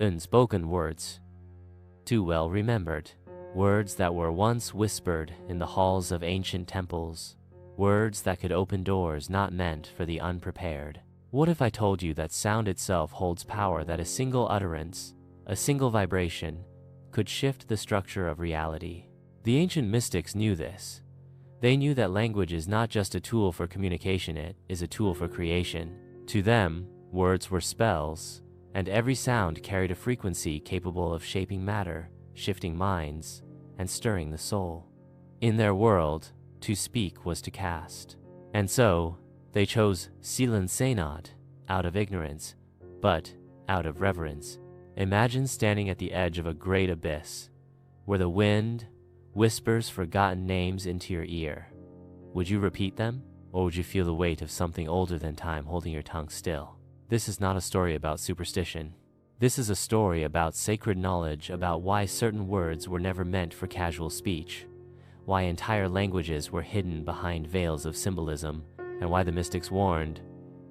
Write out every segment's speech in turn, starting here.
Unspoken words, too well remembered. Words that were once whispered in the halls of ancient temples. Words that could open doors not meant for the unprepared. What if I told you that sound itself holds power, that a single utterance, a single vibration, could shift the structure of reality? The ancient mystics knew this. They knew that language is not just a tool for communication, it is a tool for creation. To them, words were spells, and every sound carried a frequency capable of shaping matter, shifting minds, and stirring the soul. In their world, to speak was to cast. And so, they chose silence not out of ignorance, but out of reverence. Imagine standing at the edge of a great abyss, where the wind whispers forgotten names into your ear. Would you repeat them, or would you feel the weight of something older than time holding your tongue still? This is not a story about superstition. This is a story about sacred knowledge, about why certain words were never meant for casual speech, why entire languages were hidden behind veils of symbolism, and why the mystics warned,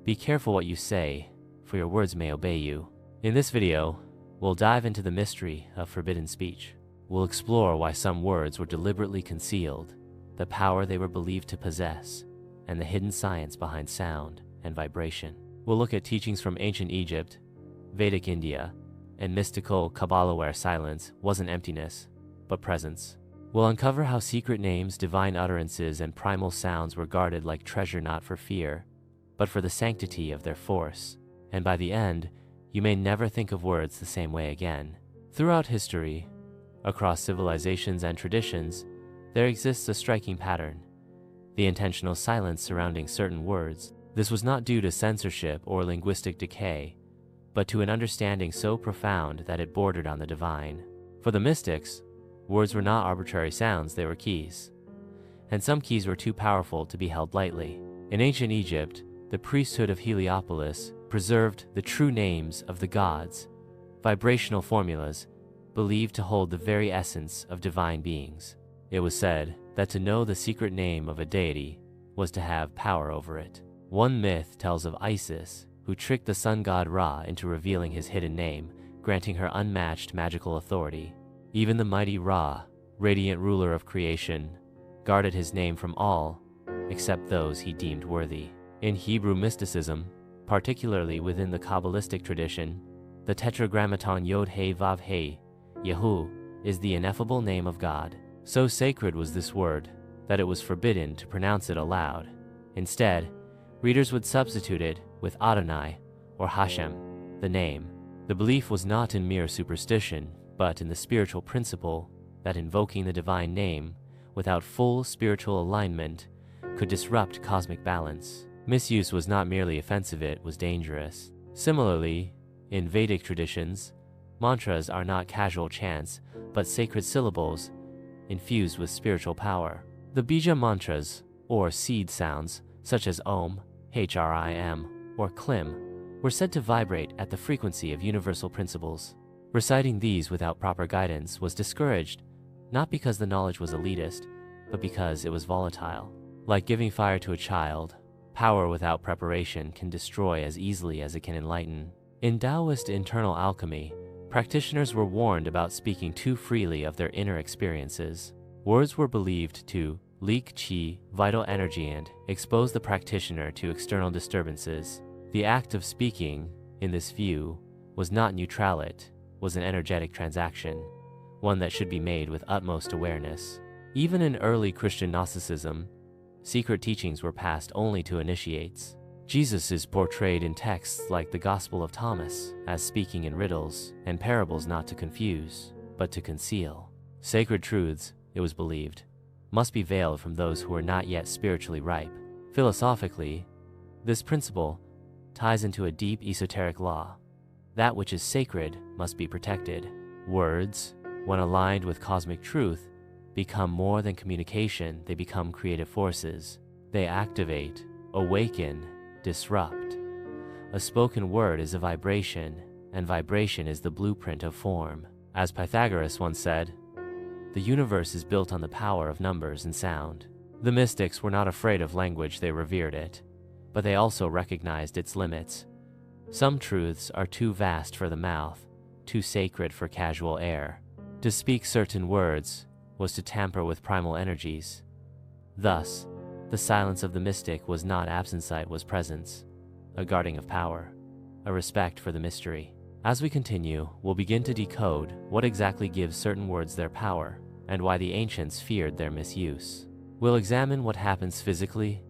"Be careful what you say, for your words may obey you." In this video, we'll dive into the mystery of forbidden speech. We'll explore why some words were deliberately concealed, the power they were believed to possess, and the hidden science behind sound and vibration. We'll look at teachings from ancient Egypt, Vedic India, and mystical Kabbalah where silence wasn't emptiness, but presence. We'll uncover how secret names, divine utterances, and primal sounds were guarded like treasure, not for fear, but for the sanctity of their force. And by the end, you may never think of words the same way again. Throughout history, across civilizations and traditions, there exists a striking pattern: the intentional silence surrounding certain words. This was not due to censorship or linguistic decay, but to an understanding so profound that it bordered on the divine. For the mystics, words were not arbitrary sounds, they were keys. And some keys were too powerful to be held lightly. In ancient Egypt, the priesthood of Heliopolis preserved the true names of the gods, vibrational formulas believed to hold the very essence of divine beings. It was said that to know the secret name of a deity was to have power over it. One myth tells of Isis, who tricked the sun god Ra into revealing his hidden name, granting her unmatched magical authority. Even the mighty Ra, radiant ruler of creation, guarded his name from all except those he deemed worthy. In Hebrew mysticism, particularly within the Kabbalistic tradition, the tetragrammaton Yod-He-Vav-He, Yahu, is the ineffable name of God. So sacred was this word that it was forbidden to pronounce it aloud. Instead, readers would substitute it with Adonai or Hashem, the name. The belief was not in mere superstition, but in the spiritual principle that invoking the divine name without full spiritual alignment could disrupt cosmic balance. Misuse was not merely offensive, it was dangerous. Similarly, in Vedic traditions, mantras are not casual chants, but sacred syllables infused with spiritual power. The bija mantras, or seed sounds, such as Om, Hrim, or Klim, were said to vibrate at the frequency of universal principles. Reciting these without proper guidance was discouraged, not because the knowledge was elitist, but because it was volatile. Like giving fire to a child, power without preparation can destroy as easily as it can enlighten. In Taoist internal alchemy, practitioners were warned about speaking too freely of their inner experiences. Words were believed to leak qi, vital energy, and expose the practitioner to external disturbances. The act of speaking, in this view, was not neutral, it was an energetic transaction, one that should be made with utmost awareness. Even in early Christian Gnosticism, secret teachings were passed only to initiates. Jesus is portrayed in texts like the Gospel of Thomas as speaking in riddles and parables, not to confuse, but to conceal. Sacred truths, it was believed, must be veiled from those who are not yet spiritually ripe. Philosophically, this principle ties into a deep esoteric law. That which is sacred must be protected. Words, when aligned with cosmic truth, become more than communication, they become creative forces. They activate, awaken, disrupt. A spoken word is a vibration, and vibration is the blueprint of form. As Pythagoras once said, the universe is built on the power of numbers and sound. The mystics were not afraid of language, they revered it, but they also recognized its limits. Some truths are too vast for the mouth, too sacred for casual air. To speak certain words was to tamper with primal energies. Thus, the silence of the mystic was not absence, it was presence, a guarding of power, a respect for the mystery. As we continue, we'll begin to decode what exactly gives certain words their power and why the ancients feared their misuse. We'll examine what happens physically,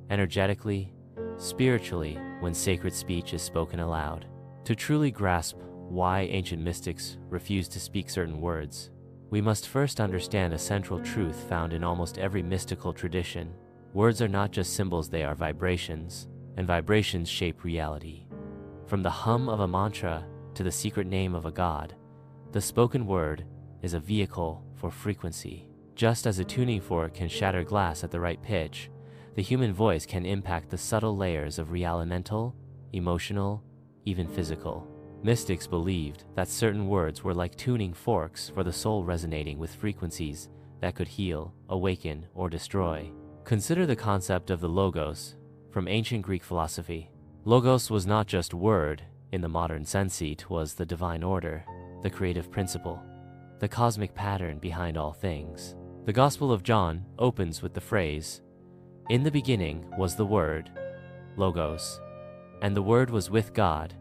energetically, spiritually when sacred speech is spoken aloud. To truly grasp why ancient mystics refused to speak certain words, we must first understand a central truth found in almost every mystical tradition. Words are not just symbols, they are vibrations, and vibrations shape reality. From the hum of a mantra to the secret name of a god, the spoken word is a vehicle for frequency. Just as a tuning fork can shatter glass at the right pitch, the human voice can impact the subtle layers of mental, emotional, even physical. Mystics believed that certain words were like tuning forks for the soul, resonating with frequencies that could heal, awaken, or destroy. Consider the concept of the logos from ancient Greek philosophy. Logos was not just word in the modern sense, it was the divine order, the creative principle, the cosmic pattern behind all things. The Gospel of John opens with the phrase, "In the beginning was the Word, Logos, and the Word was with God,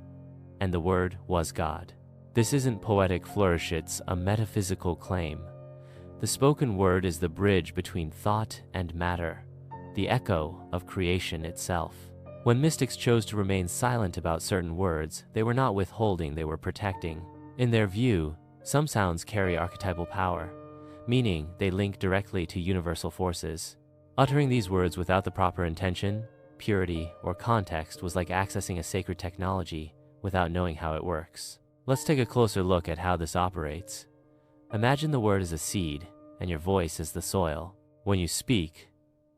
and the Word was God." This isn't poetic flourish, it's a metaphysical claim. The spoken word is the bridge between thought and matter, the echo of creation itself. When mystics chose to remain silent about certain words, they were not withholding, they were protecting. In their view, some sounds carry archetypal power, meaning they link directly to universal forces. Uttering these words without the proper intention, purity, or context was like accessing a sacred technology without knowing how it works. Let's take a closer look at how this operates. Imagine the word as a seed and your voice as the soil. When you speak,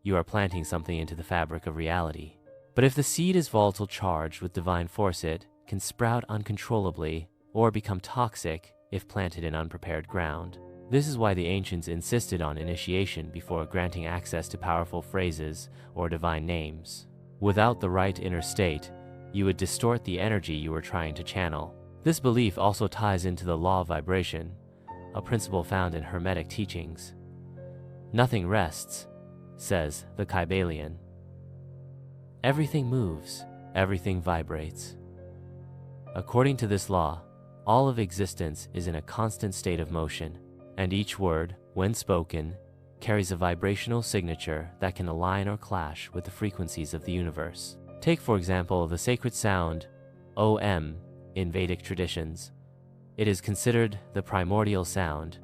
you are planting something into the fabric of reality. But if the seed is volatile, charged with divine force, it can sprout uncontrollably or become toxic if planted in unprepared ground. This is why the ancients insisted on initiation before granting access to powerful phrases or divine names. Without the right inner state, you would distort the energy you were trying to channel. This belief also ties into the law of vibration, a principle found in Hermetic teachings. Nothing rests, says the Kybalion. Everything moves, everything vibrates. According to this law, all of existence is in a constant state of motion, and each word, when spoken, carries a vibrational signature that can align or clash with the frequencies of the universe. Take, for example, the sacred sound Om in Vedic traditions. It is considered the primordial sound,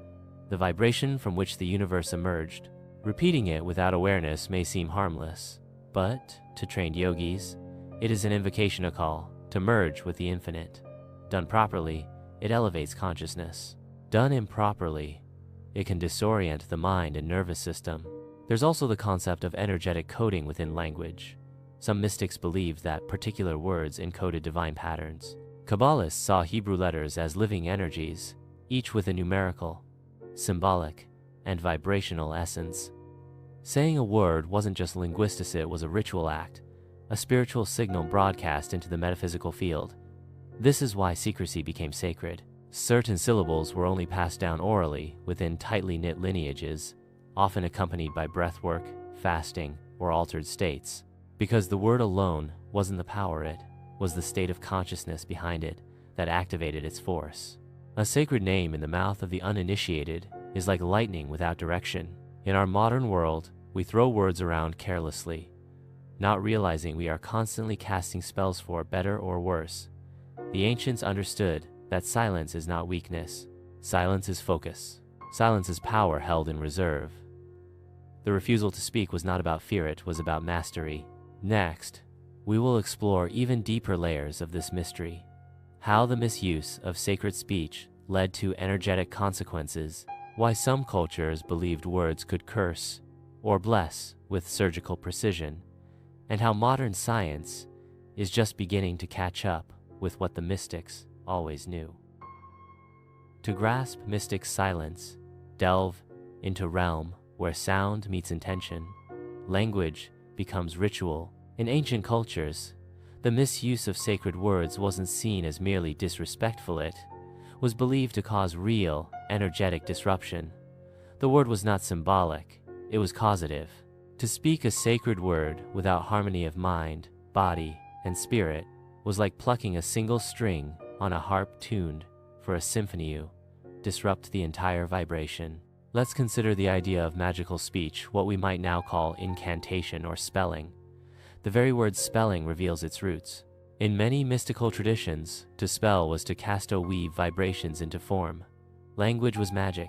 the vibration from which the universe emerged. Repeating it without awareness may seem harmless, but to trained yogis, it is an invocation, a call to merge with the infinite. Done properly, it elevates consciousness. Done improperly, it can disorient the mind and nervous system. There's also the concept of energetic coding within language. Some mystics believed that particular words encoded divine patterns. Kabbalists saw Hebrew letters as living energies, each with a numerical, symbolic, and vibrational essence. Saying a word wasn't just linguistic, it was a ritual act, a spiritual signal broadcast into the metaphysical field. This is why secrecy became sacred. Certain syllables were only passed down orally within tightly knit lineages, often accompanied by breathwork, fasting, or altered states. Because the word alone wasn't the power, it was the state of consciousness behind it that activated its force. A sacred name in the mouth of the uninitiated is like lightning without direction. In our modern world, we throw words around carelessly, not realizing we are constantly casting spells for better or worse. The ancients understood that silence is not weakness. Silence is focus. Silence is power held in reserve. The refusal to speak was not about fear, it was about mastery. Next, we will explore even deeper layers of this mystery. How the misuse of sacred speech led to energetic consequences, why some cultures believed words could curse or bless with surgical precision, and how modern science is just beginning to catch up with what the mystics always knew. To grasp mystic silence, delve into a realm where sound meets intention, language becomes ritual. In ancient cultures, the misuse of sacred words wasn't seen as merely disrespectful, it was believed to cause real, energetic disruption. The word was not symbolic, it was causative. To speak a sacred word without harmony of mind, body, and spirit was like plucking a single string on a harp tuned for a symphony to disrupt the entire vibration. Let's consider the idea of magical speech, what we might now call incantation or spelling. The very word spelling reveals its roots. In many mystical traditions, to spell was to cast or weave vibrations into form. Language was magic,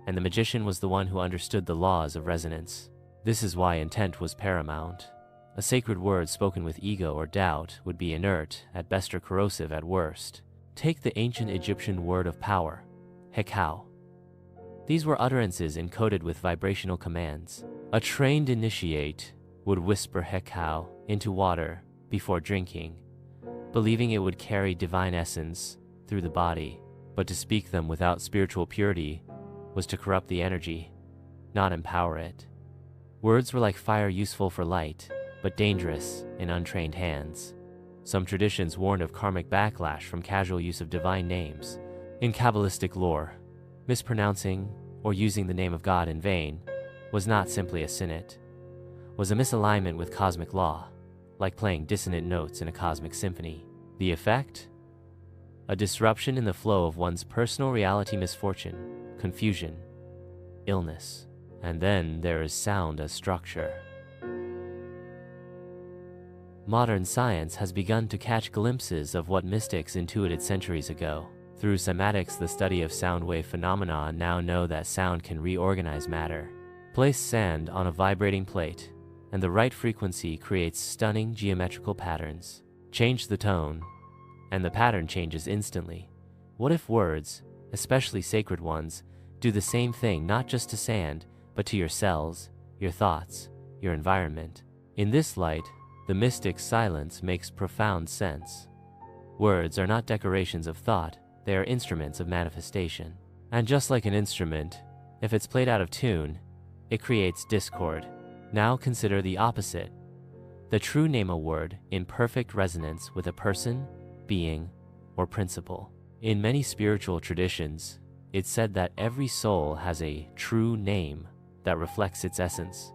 and the magician was the one who understood the laws of resonance. This is why intent was paramount. A sacred word spoken with ego or doubt would be inert at best or corrosive at worst. Take the ancient Egyptian word of power, hekau. These were utterances encoded with vibrational commands. A trained initiate would whisper hekau into water before drinking, believing it would carry divine essence through the body. But to speak them without spiritual purity was to corrupt the energy, not empower it. Words were like fire, useful for light, but dangerous in untrained hands. Some traditions warned of karmic backlash from casual use of divine names. In Kabbalistic lore, mispronouncing or using the name of God in vain was not simply a sin, it was a misalignment with cosmic law, like playing dissonant notes in a cosmic symphony. The effect? A disruption in the flow of one's personal reality, misfortune, confusion, illness. And then there is sound as structure. Modern science has begun to catch glimpses of what mystics intuited centuries ago. Through cymatics, the study of sound wave phenomena, now know that sound can reorganize matter. Place sand on a vibrating plate, and the right frequency creates stunning geometrical patterns. Change the tone, and the pattern changes instantly. What if words, especially sacred ones, do the same thing, not just to sand, but to your cells, your thoughts, your environment? In this light, the mystic's silence makes profound sense. Words are not decorations of thought, they are instruments of manifestation. And just like an instrument, if it's played out of tune, it creates discord. Now consider the opposite. The true name a word in perfect resonance with a person, being, or principle. In many spiritual traditions, it's said that every soul has a true name that reflects its essence.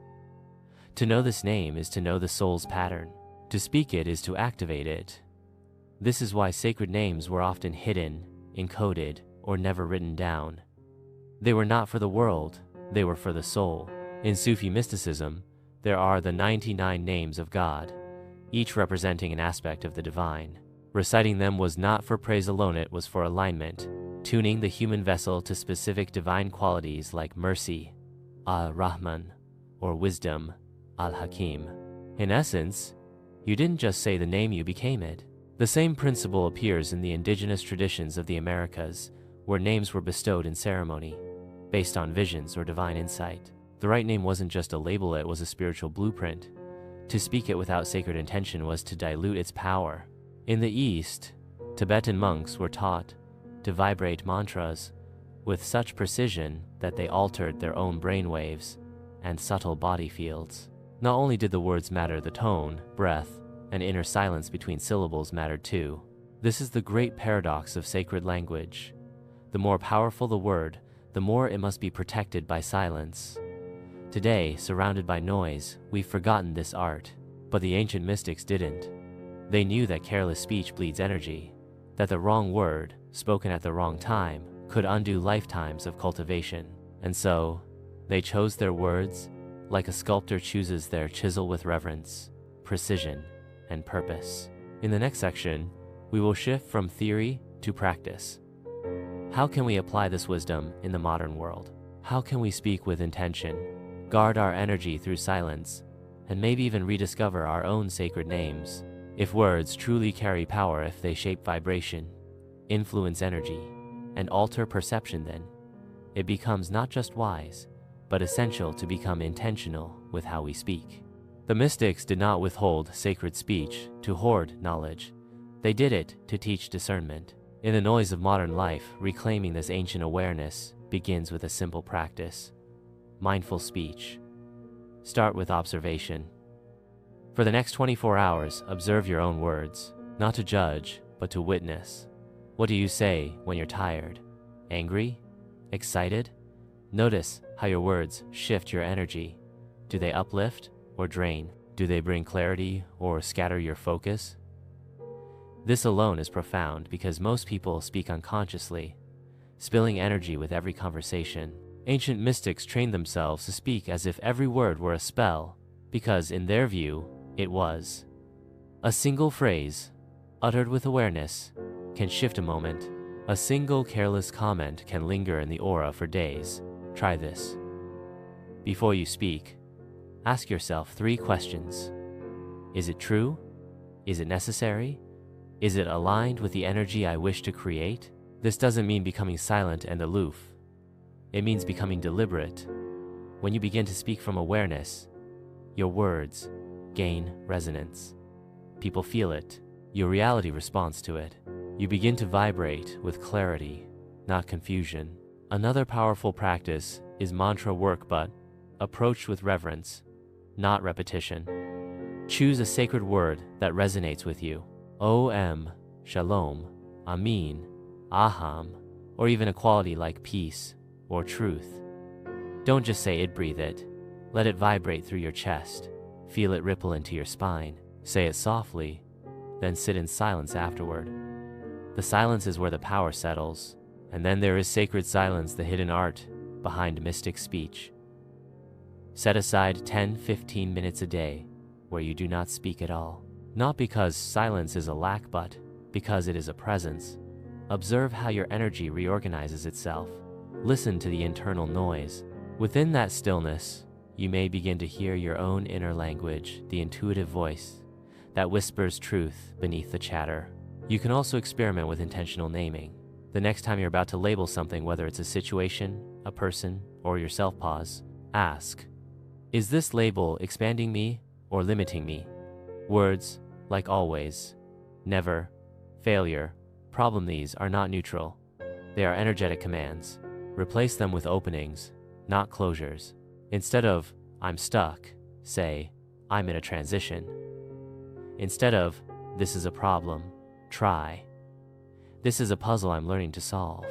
To know this name is to know the soul's pattern. To speak it is to activate it. This is why sacred names were often hidden, encoded, or never written down. They were not for the world, they were for the soul. In Sufi mysticism, there are the 99 names of God, each representing an aspect of the divine. Reciting them was not for praise alone, it was for alignment, tuning the human vessel to specific divine qualities like mercy, Al-Rahman, or wisdom, Al-Hakim. In essence, you didn't just say the name, you became it. The same principle appears in the indigenous traditions of the Americas, where names were bestowed in ceremony, based on visions or divine insight. The right name wasn't just a label, it was a spiritual blueprint. To speak it without sacred intention was to dilute its power. In the East, Tibetan monks were taught to vibrate mantras with such precision that they altered their own brainwaves and subtle body fields. Not only did the words matter, the tone, breath, and inner silence between syllables mattered too. This is the great paradox of sacred language. The more powerful the word, the more it must be protected by silence. Today, surrounded by noise, we've forgotten this art, but the ancient mystics didn't. They knew that careless speech bleeds energy, that the wrong word, spoken at the wrong time, could undo lifetimes of cultivation. And so, they chose their words like a sculptor chooses their chisel, with reverence, precision, and purpose. In the next section, we will shift from theory to practice. How can we apply this wisdom in the modern world? How can we speak with intention, guard our energy through silence, and maybe even rediscover our own sacred names? If words truly carry power, if they shape vibration, influence energy, and alter perception, then it becomes not just wise, but essential to become intentional with how we speak. The mystics did not withhold sacred speech to hoard knowledge. They did it to teach discernment. In the noise of modern life, reclaiming this ancient awareness begins with a simple practice: mindful speech. Start with observation. For the next 24 hours, observe your own words, not to judge, but to witness. What do you say when you're tired? Angry? Excited? Notice how your words shift your energy. Do they uplift or drain? Do they bring clarity or scatter your focus? This alone is profound because most people speak unconsciously, spilling energy with every conversation. Ancient mystics trained themselves to speak as if every word were a spell, because in their view, it was. A single phrase, uttered with awareness, can shift a moment. A single careless comment can linger in the aura for days. Try this. Before you speak, ask yourself 3 questions. Is it true? Is it necessary? Is it aligned with the energy I wish to create? This doesn't mean becoming silent and aloof. It means becoming deliberate. When you begin to speak from awareness, your words gain resonance. People feel it. Your reality responds to it. You begin to vibrate with clarity, not confusion. Another powerful practice is mantra work, but approached with reverence, not repetition. Choose a sacred word that resonates with you. Om, Shalom, Amin, Aham, or even a quality like peace or truth. Don't just say it, breathe it. Let it vibrate through your chest. Feel it ripple into your spine. Say it softly, then sit in silence afterward. The silence is where the power settles, and then there is sacred silence, the hidden art behind mystic speech. Set aside 10-15 minutes a day where you do not speak at all. Not because silence is a lack, but because it is a presence. Observe how your energy reorganizes itself. Listen to the internal noise. Within that stillness, you may begin to hear your own inner language, the intuitive voice that whispers truth beneath the chatter. You can also experiment with intentional naming. The next time you're about to label something, whether it's a situation, a person, or yourself, pause. Ask, is this label expanding me or limiting me? Words like always, never, failure, problem, these are not neutral. They are energetic commands. Replace them with openings, not closures. Instead of, I'm stuck, say, I'm in a transition. Instead of, this is a problem, try, this is a puzzle I'm learning to solve.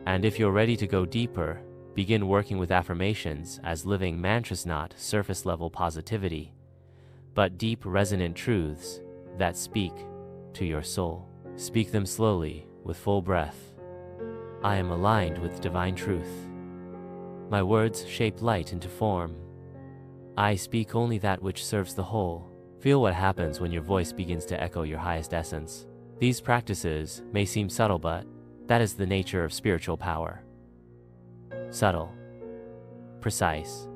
And if you're ready to go deeper, begin working with affirmations as living mantras, not surface-level positivity, but deep, resonant truths that speak to your soul. Speak them slowly, with full breath. I am aligned with divine truth. My words shape light into form. I speak only that which serves the whole. Feel what happens when your voice begins to echo your highest essence. These practices may seem subtle, but that is the nature of spiritual power. Subtle, precise,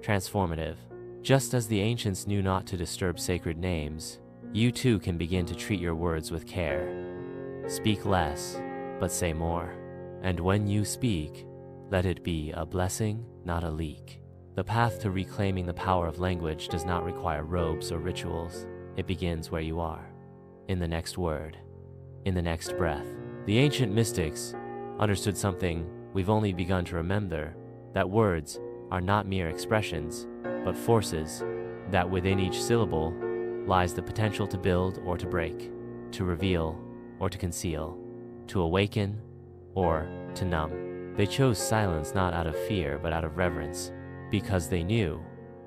transformative. Just as the ancients knew not to disturb sacred names, you too can begin to treat your words with care. Speak less, but say more. And when you speak, let it be a blessing, not a leak. The path to reclaiming the power of language does not require robes or rituals. It begins where you are, in the next word, in the next breath. The ancient mystics understood something we've only begun to remember, that words are not mere expressions, but forces, that within each syllable lies the potential to build or to break, to reveal or to conceal, to awaken or to numb. They chose silence not out of fear but out of reverence, because they knew,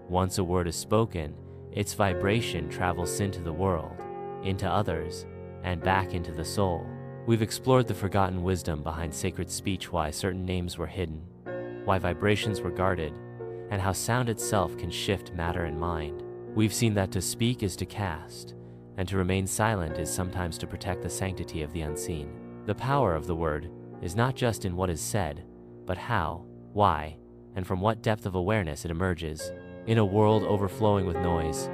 once a word is spoken, its vibration travels into the world, into others, and back into the soul. We've explored the forgotten wisdom behind sacred speech, why certain names were hidden, why vibrations were guarded, and how sound itself can shift matter and mind. We've seen that to speak is to cast, and to remain silent is sometimes to protect the sanctity of the unseen. The power of the word is not just in what is said, but how, why, and from what depth of awareness it emerges. In a world overflowing with noise,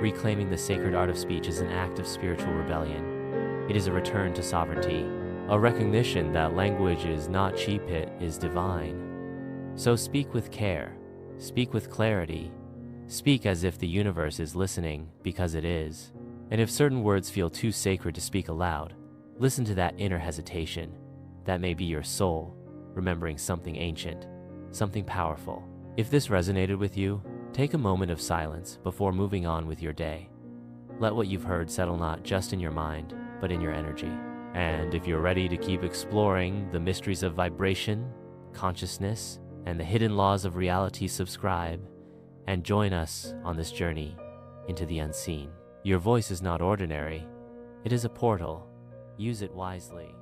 reclaiming the sacred art of speech is an act of spiritual rebellion. It is a return to sovereignty, a recognition that language is not cheap, it is divine. So speak with care, speak with clarity, speak as if the universe is listening, because it is. And if certain words feel too sacred to speak aloud, listen to that inner hesitation. That may be your soul, remembering something ancient, something powerful. If this resonated with you, take a moment of silence before moving on with your day. Let what you've heard settle not just in your mind, but in your energy. And if you're ready to keep exploring the mysteries of vibration, consciousness, and the hidden laws of reality, subscribe and join us on this journey into the unseen. Your voice is not ordinary. It is a portal. Use it wisely.